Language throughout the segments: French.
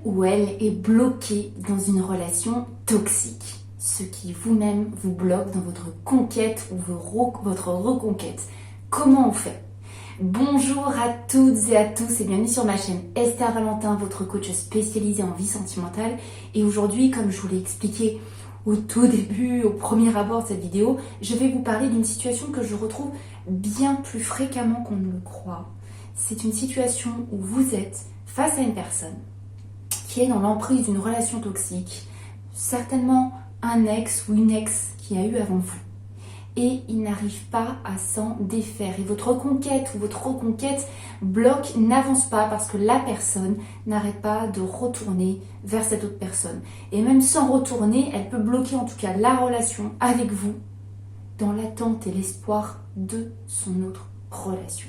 ou elle est bloquée dans une relation toxique, ce qui vous-même vous bloque dans votre conquête ou votre reconquête. Comment on fait? Bonjour à toutes et à tous et bienvenue sur ma chaîne Esther Valentin, votre coach spécialisé en vie sentimentale. Et aujourd'hui, comme je vous l'ai expliqué au tout début, au premier abord de cette vidéo, je vais vous parler d'une situation que je retrouve bien plus fréquemment qu'on ne le croit. C'est une situation où vous êtes face à une personne qui est dans l'emprise d'une relation toxique, certainement un ex ou une ex qui a eu avant vous. Et il n'arrive pas à s'en défaire. Et votre conquête ou votre reconquête bloque, n'avance pas parce que la personne n'arrête pas de retourner vers cette autre personne. Et même sans retourner, elle peut bloquer en tout cas la relation avec vous dans l'attente et l'espoir de son autre relation.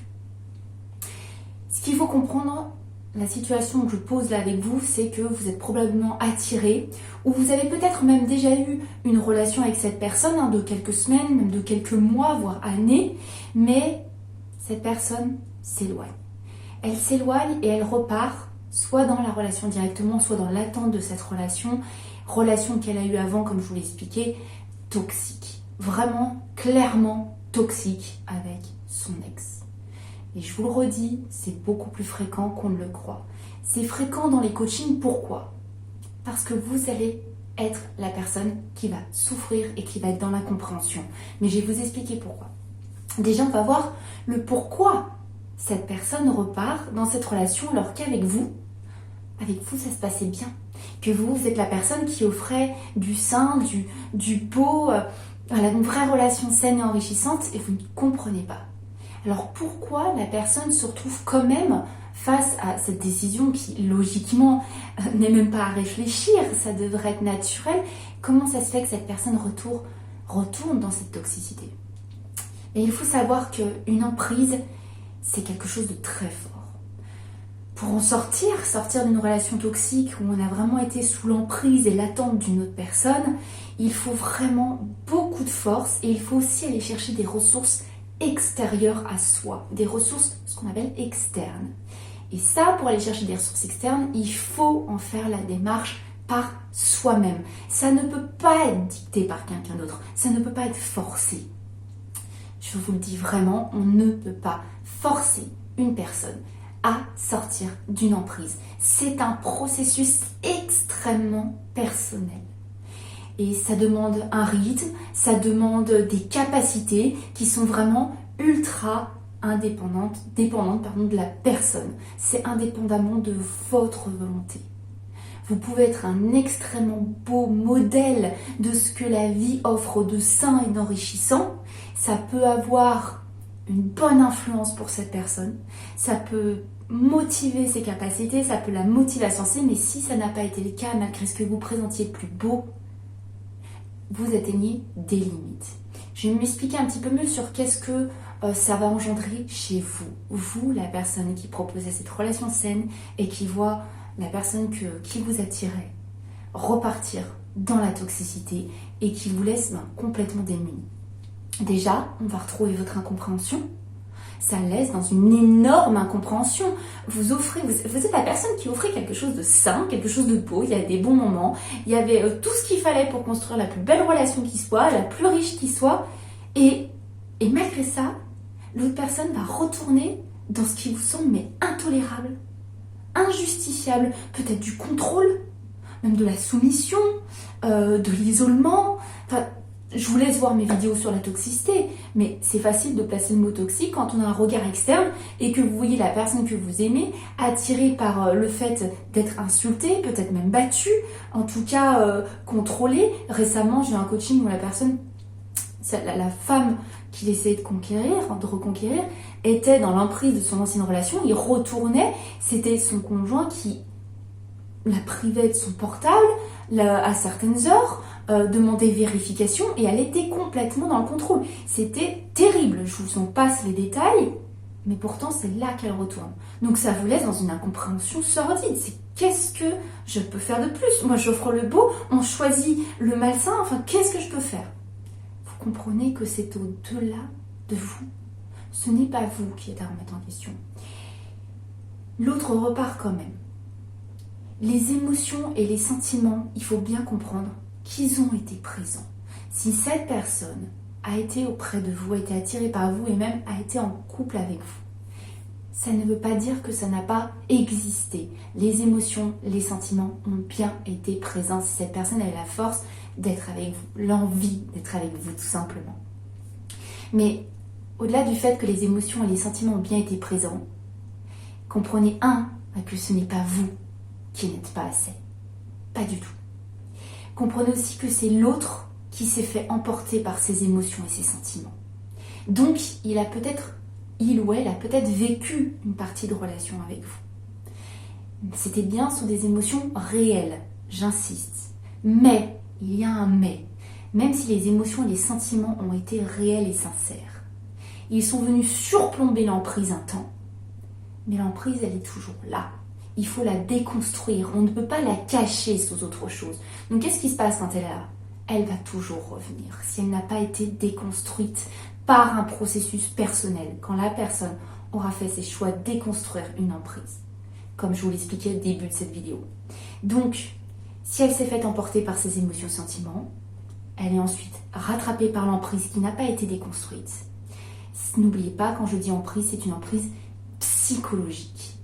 Ce qu'il faut comprendre, la situation que je pose là avec vous, c'est que vous êtes probablement attiré ou vous avez peut-être même déjà eu une relation avec cette personne de quelques semaines, même de quelques mois, voire années, mais cette personne s'éloigne. Elle s'éloigne et elle repart soit dans la relation directement, soit dans l'attente de cette relation qu'elle a eue avant, comme je vous l'ai expliqué, toxique. Vraiment, clairement toxique avec son ex. Et je vous le redis, c'est beaucoup plus fréquent qu'on ne le croit. C'est fréquent dans les coachings, pourquoi? Parce que vous allez être la personne qui va souffrir et qui va être dans l'incompréhension. Mais je vais vous expliquer pourquoi. Déjà, on va voir le pourquoi cette personne repart dans cette relation alors qu'avec vous, ça se passait bien. Que vous êtes la personne qui offrait du sein, du beau, une vraie relation saine et enrichissante et vous ne comprenez pas. Alors pourquoi la personne se retrouve quand même face à cette décision qui logiquement n'est même pas à réfléchir, ça devrait être naturel? Comment ça se fait que cette personne retourne dans cette toxicité? Et il faut savoir qu'une emprise, c'est quelque chose de très fort. Pour en sortir d'une relation toxique où on a vraiment été sous l'emprise et l'attente d'une autre personne, il faut vraiment beaucoup de force et il faut aussi aller chercher des ressources extérieures à soi, des ressources, ce qu'on appelle externes. Et ça, pour aller chercher des ressources externes, il faut en faire la démarche par soi-même. Ça ne peut pas être dicté par quelqu'un d'autre, ça ne peut pas être forcé. Je vous le dis vraiment, on ne peut pas forcer une personne à sortir d'une emprise. C'est un processus extrêmement personnel. Et ça demande un rythme, ça demande des capacités qui sont vraiment ultra dépendantes de la personne. C'est indépendamment de votre volonté. Vous pouvez être un extrêmement beau modèle de ce que la vie offre de sain et d'enrichissant. Ça peut avoir une bonne influence pour cette personne. Ça peut motiver ses capacités, ça peut la motiver à s'enseigner, mais si ça n'a pas été le cas, malgré ce que vous présentiez de plus beau, vous atteignez des limites. Je vais m'expliquer un petit peu mieux sur qu'est-ce que ça va engendrer chez vous. Vous, la personne qui proposait cette relation saine et qui voit la personne qui vous attirait repartir dans la toxicité et qui vous laisse complètement démunis. Déjà, on va retrouver votre incompréhension. Ça laisse dans une énorme incompréhension. Vous êtes la personne qui offrait quelque chose de sain, quelque chose de beau, il y a des bons moments, il y avait tout ce qu'il fallait pour construire la plus belle relation qui soit, la plus riche qui soit, et malgré ça, l'autre personne va retourner dans ce qui vous semble mais intolérable, injustifiable, peut-être du contrôle, même de la soumission, de l'isolement, je vous laisse voir mes vidéos sur la toxicité, mais c'est facile de placer le mot toxique quand on a un regard externe et que vous voyez la personne que vous aimez attirée par le fait d'être insultée, peut-être même battue, en tout cas contrôlée. Récemment, j'ai eu un coaching où la personne, la femme qu'il essayait de reconquérir, était dans l'emprise de son ancienne relation, il retournait, c'était son conjoint qui la privait de son portable à certaines heures, demandait vérification et elle était complètement dans le contrôle. C'était terrible, je vous en passe les détails, mais pourtant c'est là qu'elle retourne. Donc ça vous laisse dans une incompréhension sordide. C'est qu'est-ce que je peux faire de plus? Moi j'offre le beau, on choisit le malsain, enfin qu'est-ce que je peux faire? Vous comprenez que c'est au-delà de vous. Ce n'est pas vous qui êtes à remettre en question. L'autre repart quand même. Les émotions et les sentiments, il faut bien comprendre qu'ils ont été présents. Si cette personne a été auprès de vous, a été attirée par vous et même a été en couple avec vous, ça ne veut pas dire que ça n'a pas existé. Les émotions, les sentiments ont bien été présents si cette personne a la force d'être avec vous, l'envie d'être avec vous tout simplement. Mais au-delà du fait que les émotions et les sentiments ont bien été présents, comprenez que ce n'est pas vous qui n'êtes pas assez. Pas du tout. Comprenez aussi que c'est l'autre qui s'est fait emporter par ses émotions et ses sentiments. Donc, il ou elle a peut-être vécu une partie de relation avec vous. C'était bien sur des émotions réelles, j'insiste. Mais, il y a un mais. Même si les émotions et les sentiments ont été réels et sincères, ils sont venus surplomber l'emprise un temps. Mais l'emprise, elle est toujours là. Il faut la déconstruire. On ne peut pas la cacher sous autre chose. Donc, qu'est-ce qui se passe quand elle est là ? Elle va toujours revenir si elle n'a pas été déconstruite par un processus personnel, quand la personne aura fait ses choix de déconstruire une emprise, comme je vous l'expliquais au début de cette vidéo. Donc, si elle s'est faite emporter par ses émotions, sentiments, elle est ensuite rattrapée par l'emprise qui n'a pas été déconstruite. N'oubliez pas, quand je dis emprise, c'est une emprise psychologique.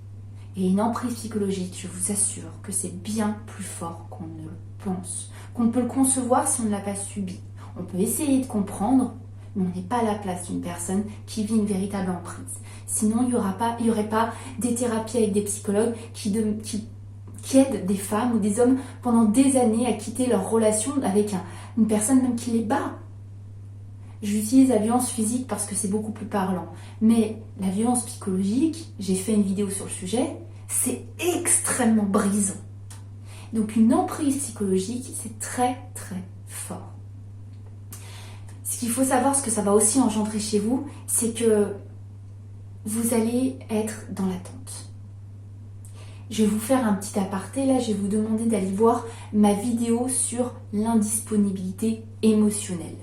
Et une emprise psychologique, je vous assure que c'est bien plus fort qu'on ne le pense, qu'on ne peut le concevoir si on ne l'a pas subi. On peut essayer de comprendre, mais on n'est pas à la place d'une personne qui vit une véritable emprise. Sinon, il n'y aurait pas des thérapies avec des psychologues qui aident des femmes ou des hommes pendant des années à quitter leur relation avec une personne même qui les bat. J'utilise la violence physique parce que c'est beaucoup plus parlant. Mais la violence psychologique, j'ai fait une vidéo sur le sujet, c'est extrêmement brisant. Donc une emprise psychologique, c'est très très fort. Ce qu'il faut savoir, ce que ça va aussi engendrer chez vous, c'est que vous allez être dans l'attente. Je vais vous faire un petit aparté, là je vais vous demander d'aller voir ma vidéo sur l'indisponibilité émotionnelle.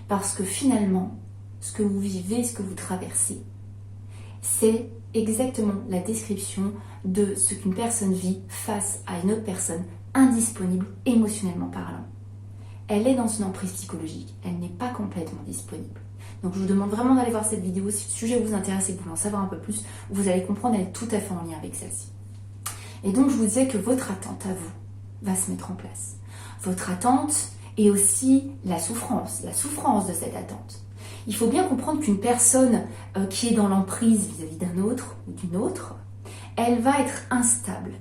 Parce que finalement, ce que vous vivez, ce que vous traversez, c'est exactement la description de ce qu'une personne vit face à une autre personne indisponible émotionnellement parlant. Elle est dans une emprise psychologique, elle n'est pas complètement disponible. Donc je vous demande vraiment d'aller voir cette vidéo. Si le sujet vous intéresse et que vous voulez en savoir un peu plus, vous allez comprendre, elle est tout à fait en lien avec celle-ci. Et donc je vous disais que votre attente à vous va se mettre en place. Votre attente et aussi la souffrance de cette attente. Il faut bien comprendre qu'une personne qui est dans l'emprise vis-à-vis d'un autre ou d'une autre, elle va être instable.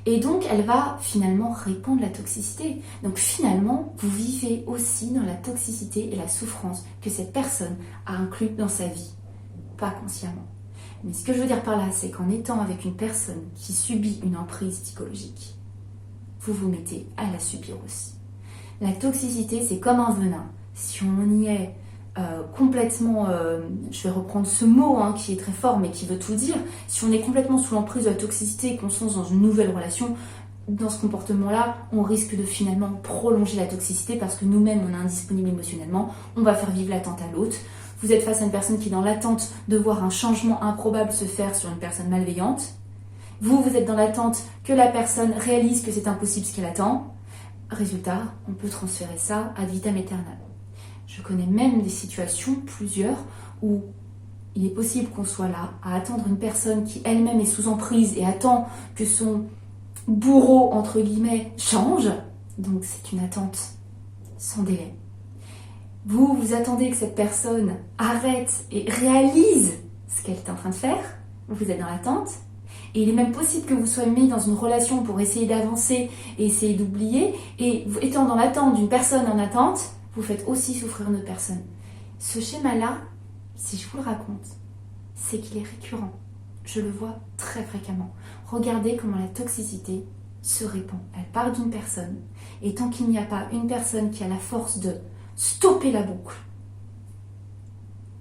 Et donc, elle va finalement répandre la toxicité. Donc finalement, vous vivez aussi dans la toxicité et la souffrance que cette personne a inclus dans sa vie. Pas consciemment. Mais ce que je veux dire par là, c'est qu'en étant avec une personne qui subit une emprise psychologique, vous vous mettez à la subir aussi. La toxicité, c'est comme un venin. Si on y est complètement, je vais reprendre ce mot qui est très fort mais qui veut tout dire, si on est complètement sous l'emprise de la toxicité et qu'on se lance dans une nouvelle relation, dans ce comportement-là, on risque de finalement prolonger la toxicité parce que nous-mêmes, on est indisponible émotionnellement, on va faire vivre l'attente à l'autre. Vous êtes face à une personne qui est dans l'attente de voir un changement improbable se faire sur une personne malveillante. Vous êtes dans l'attente que la personne réalise que c'est impossible ce qu'elle attend. Résultat, on peut transférer ça ad vitam aeternam. Je connais même des situations, plusieurs, où il est possible qu'on soit là à attendre une personne qui elle-même est sous emprise et attend que son bourreau, entre guillemets, change. Donc c'est une attente sans délai. Vous attendez que cette personne arrête et réalise ce qu'elle est en train de faire. Vous êtes dans l'attente. Et il est même possible que vous soyez mis dans une relation pour essayer d'avancer et essayer d'oublier. Et étant dans l'attente d'une personne en attente, vous faites aussi souffrir une autre personne. Ce schéma-là, si je vous le raconte, c'est qu'il est récurrent. Je le vois très fréquemment. Regardez comment la toxicité se répand. Elle part d'une personne. Et tant qu'il n'y a pas une personne qui a la force de stopper la boucle,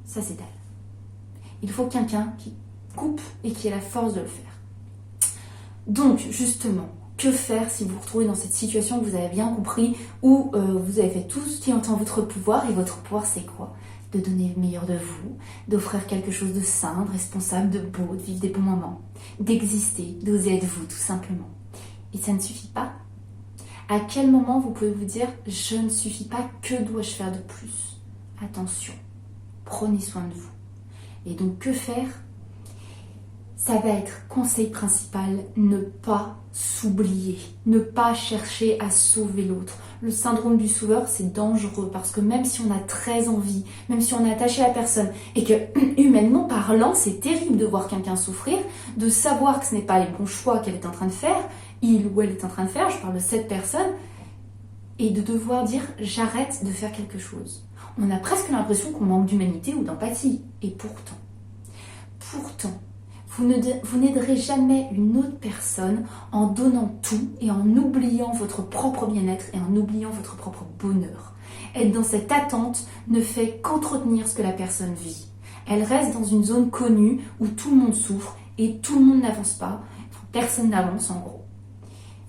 ça s'étale. Il faut quelqu'un qui coupe et qui ait la force de le faire. Donc, justement, que faire si vous vous retrouvez dans cette situation que vous avez bien compris, où vous avez fait tout ce qui est en votre pouvoir, et votre pouvoir c'est quoi ? De donner le meilleur de vous, d'offrir quelque chose de sain, de responsable, de beau, de vivre des bons moments, d'exister, d'oser être vous, tout simplement. et ça ne suffit pas? À quel moment vous pouvez vous dire « je ne suffis pas, que dois-je faire de plus ?» Attention, prenez soin de vous. Et donc que faire? Ça va être conseil principal, ne pas s'oublier, ne pas chercher à sauver l'autre. Le syndrome du sauveur, c'est dangereux parce que même si on a très envie, même si on est attaché à la personne et que humainement parlant, c'est terrible de voir quelqu'un souffrir, de savoir que ce n'est pas les bons choix qu'elle est en train de faire, il ou elle est en train de faire, je parle de cette personne, et de devoir dire j'arrête de faire quelque chose. On a presque l'impression qu'on manque d'humanité ou d'empathie. Et pourtant, vous n'aiderez jamais une autre personne en donnant tout et en oubliant votre propre bien-être et en oubliant votre propre bonheur. Être dans cette attente ne fait qu'entretenir ce que la personne vit. Elle reste dans une zone connue où tout le monde souffre et tout le monde n'avance pas. Personne n'avance en gros.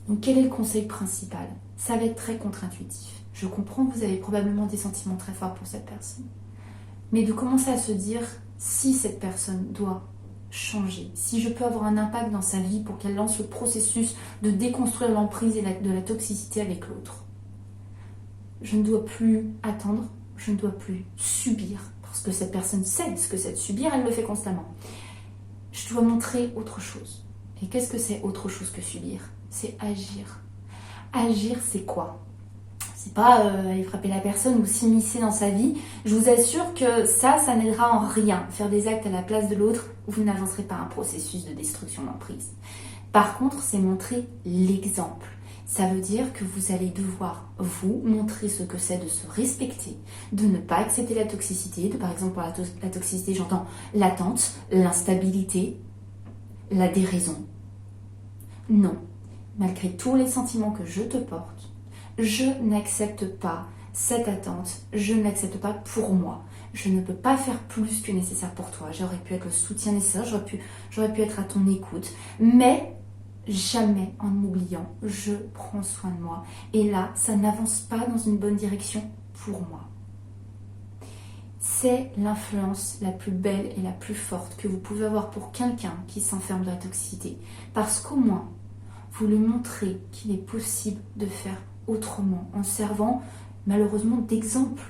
Donc quel est le conseil principal? Ça va être très contre-intuitif. Je comprends que vous avez probablement des sentiments très forts pour cette personne. Mais de commencer à se dire si cette personne doit changer, si je peux avoir un impact dans sa vie pour qu'elle lance le processus de déconstruire l'emprise et de la toxicité avec l'autre. Je ne dois plus attendre, je ne dois plus subir, parce que cette personne sait ce que c'est de subir, elle le fait constamment. Je dois montrer autre chose. Et qu'est-ce que c'est autre chose que subir? C'est agir. Agir, c'est quoi? C'est pas aller frapper la personne ou s'immiscer dans sa vie. Je vous assure que ça n'aidera en rien. Faire des actes à la place de l'autre, vous n'avancerez pas un processus de destruction d'emprise. Par contre, c'est montrer l'exemple. Ça veut dire que vous allez devoir, vous, montrer ce que c'est de se respecter, de ne pas accepter la toxicité. Par exemple, pour la toxicité, j'entends l'attente, l'instabilité, la déraison. Non, malgré tous les sentiments que je te porte, je n'accepte pas cette attente, je ne l'accepte pas pour moi. Je ne peux pas faire plus que nécessaire pour toi. J'aurais pu être le soutien nécessaire, j'aurais pu être à ton écoute, mais jamais en m'oubliant, je prends soin de moi. Et là, ça n'avance pas dans une bonne direction pour moi. C'est l'influence la plus belle et la plus forte que vous pouvez avoir pour quelqu'un qui s'enferme dans la toxicité. Parce qu'au moins, vous lui montrez qu'il est possible de faire autrement, en servant malheureusement d'exemple.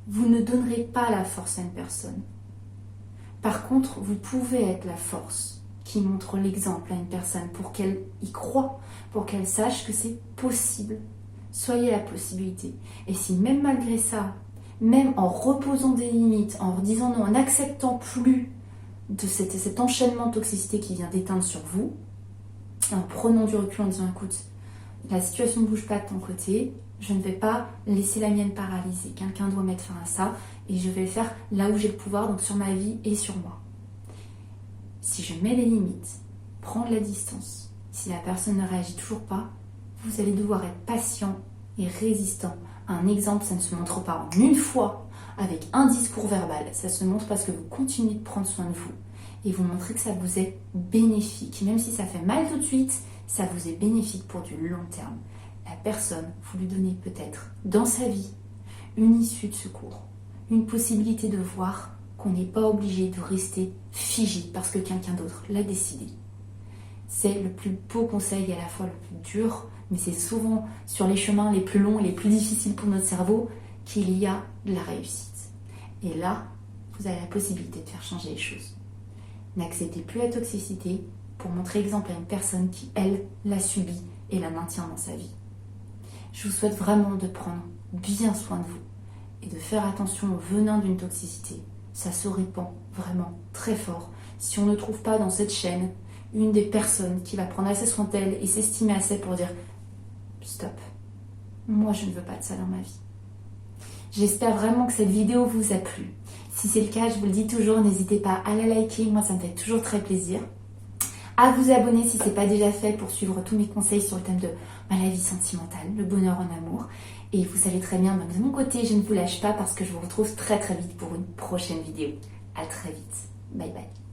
Vous ne donnerez pas la force à une personne. Par contre, vous pouvez être la force qui montre l'exemple à une personne pour qu'elle y croie, pour qu'elle sache que c'est possible. Soyez la possibilité. Et si même malgré ça, même en reposant des limites, en disant non, en n'acceptant plus de cet enchaînement de toxicité qui vient d'éteindre sur vous, en prenant du recul en disant écoute, la situation ne bouge pas de ton côté, je ne vais pas laisser la mienne paralysée. Quelqu'un doit mettre fin à ça et je vais le faire là où j'ai le pouvoir, donc sur ma vie et sur moi. Si je mets des limites, prendre la distance, si la personne ne réagit toujours pas, vous allez devoir être patient et résistant. Un exemple, ça ne se montre pas en une fois avec un discours verbal. Ça se montre parce que vous continuez de prendre soin de vous et vous montrez que ça vous est bénéfique. Même si ça fait mal tout de suite, ça vous est bénéfique pour du long terme. La personne, vous lui donnez peut-être dans sa vie une issue de secours, une possibilité de voir qu'on n'est pas obligé de rester figé parce que quelqu'un d'autre l'a décidé. C'est le plus beau conseil et à la fois le plus dur, mais c'est souvent sur les chemins les plus longs et les plus difficiles pour notre cerveau qu'il y a de la réussite. Et là, vous avez la possibilité de faire changer les choses. N'acceptez plus la toxicité pour montrer exemple à une personne qui, elle, l'a subie et la maintient dans sa vie. Je vous souhaite vraiment de prendre bien soin de vous et de faire attention au venin d'une toxicité. Ça se répand vraiment très fort si on ne trouve pas dans cette chaîne une des personnes qui va prendre assez soin d'elle et s'estimer assez pour dire stop, moi je ne veux pas de ça dans ma vie. J'espère vraiment que cette vidéo vous a plu. Si c'est le cas, je vous le dis toujours, n'hésitez pas à la liker, moi ça me fait toujours très plaisir. À vous abonner si ce n'est pas déjà fait pour suivre tous mes conseils sur le thème de la vie sentimentale, le bonheur en amour. Et vous savez très bien, de mon côté, je ne vous lâche pas parce que je vous retrouve très très vite pour une prochaine vidéo. À très vite. Bye bye.